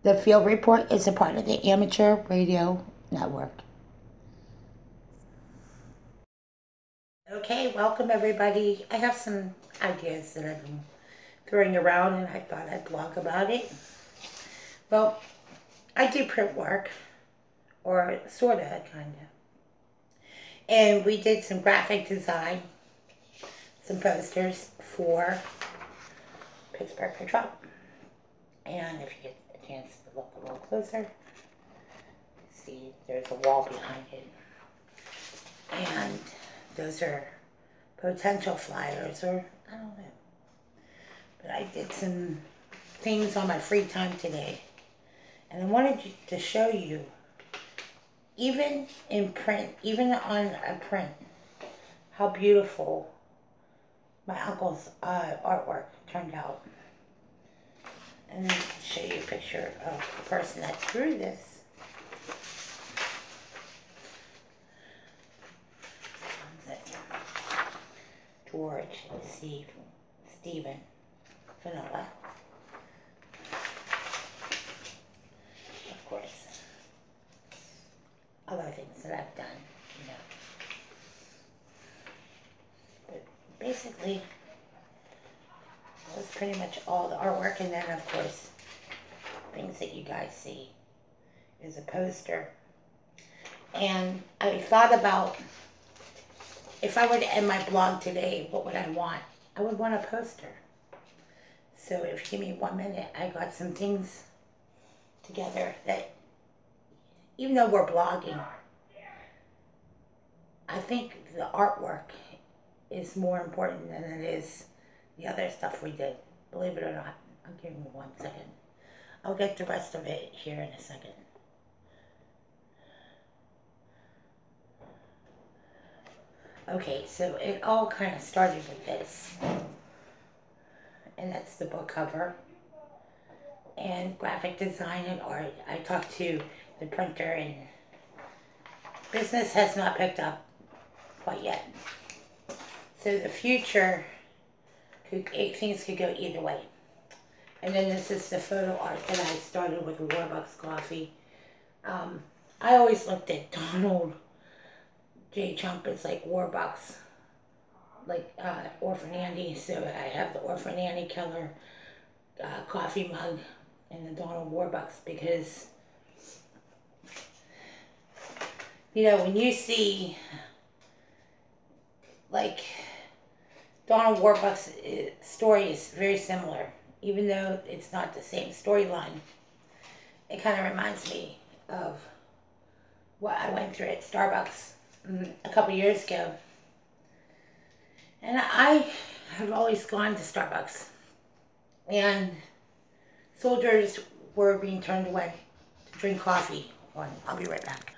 The Field Report is a part of the Amateur Radio Network. Okay, welcome everybody. I have some ideas that I've been throwing around and I thought I'd blog about it. Well, I do print work, or sorta, kinda. And we did some graphic design, some posters for Pittsburgh Patrol. And if you get a chance to look a little closer, see there's a wall behind it. And those are potential flyers, or I don't know. But I did some things on my free time today. And I wanted to show you, even in print, even on a print, how beautiful my uncle's artwork turned out. And then show you a picture of the person that drew this. George Stephen Finola. Of course, other things that I've done, you know. But basically, that's pretty much all the artwork. And then, of course, things that you guys see is a poster. And I thought about, if I were to end my blog today, what would I want? I would want a poster. So if you give me 1 minute, I got some things together that, even though we're blogging, I think the artwork is more important than it is the other stuff we did. Believe it or not. I'll give you 1 second. I'll get the rest of it here in a second. Okay, so it all kind of started with this. And that's the book cover. And graphic design and art. I talked to the printer, and business has not picked up quite yet. So the future, things could go either way. And then this is the photo art that I started with Warbucks Coffee. I always looked at Donald J. Trump as like Warbucks, like Orphan Andy. So I have the Orphan Andy Keller coffee mug and the Donald Warbucks, because, you know, when you see like Donald Warbucks' story is very similar, even though it's not the same storyline. It kind of reminds me of what I went through at Starbucks a couple years ago. And I have always gone to Starbucks, and soldiers were being turned away to drink coffee. I'll be right back.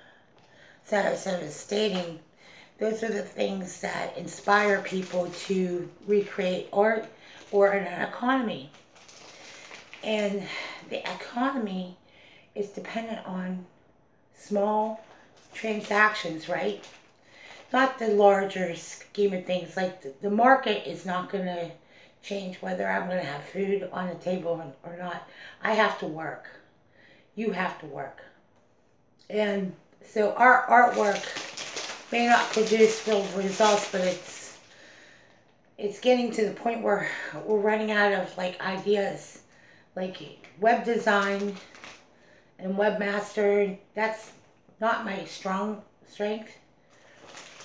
So as I was stating, those are the things that inspire people to recreate art or an economy. And the economy is dependent on small transactions, right? Not the larger scheme of things. Like the market is not going to change whether I'm going to have food on the table or not. I have to work. You have to work. And so our artwork may not produce real results, but it's getting to the point where we're running out of like ideas. Like web design and webmaster, that's not my strength.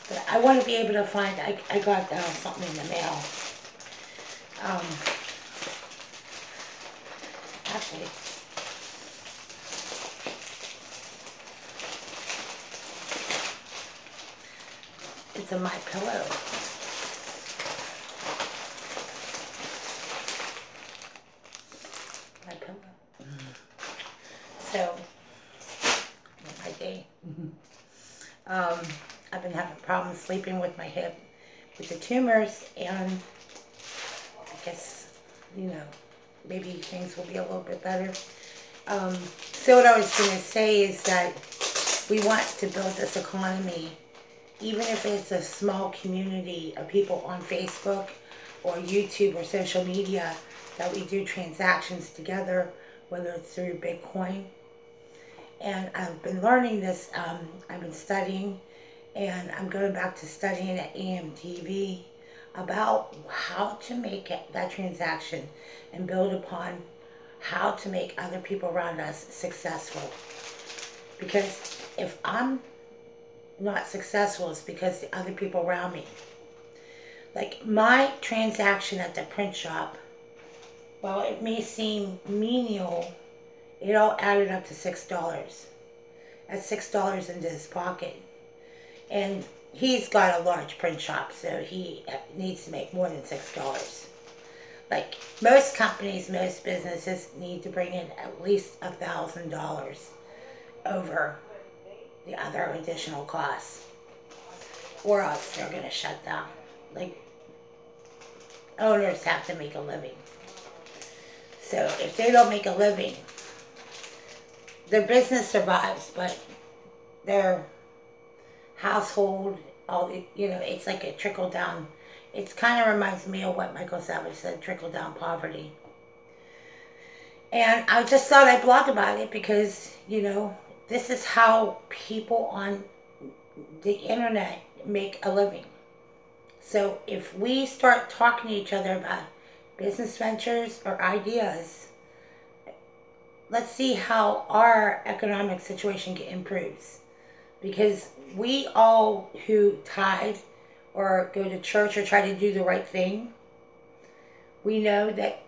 But I want to be able to find, I got something in the mail. Actually, it's a My Pillow. My Pillow. So, my day. I've been having problems sleeping with my hip, with the tumors, and I guess, you know, maybe things will be a little bit better. So what I was going to say is that we want to build this economy, even if it's a small community of people on Facebook or YouTube or social media, that we do transactions together whether it's through Bitcoin. And I've been learning this, I've been studying, and I'm going back to studying at EMTV about how to make that transaction and build upon how to make other people around us successful. Because if I'm not successful, it's because the other people around me. Like my transaction at the print shop, while it may seem menial, it all added up to $6. That's $6 into his pocket. And he's got a large print shop, so he needs to make more than $6. Like most companies, most businesses need to bring in at least $1,000 over the other additional costs, or else they're going to shut down. Like, owners have to make a living. So if they don't make a living, their business survives, but their household, all the, it's like a trickle down. It kind of reminds me of what Michael Savage said, trickle down poverty. And I just thought I'd blog about it because, this is how people on the internet make a living. So if we start talking to each other about business ventures or ideas, let's see how our economic situation improves. Because we all who tithe or go to church or try to do the right thing, we know that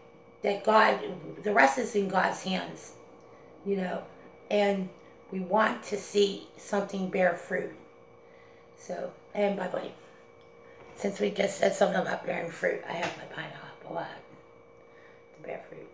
God, the rest is in God's hands, and we want to see something bear fruit. So, and by the way, since we just said something about bearing fruit, I have my pineapple to bear fruit.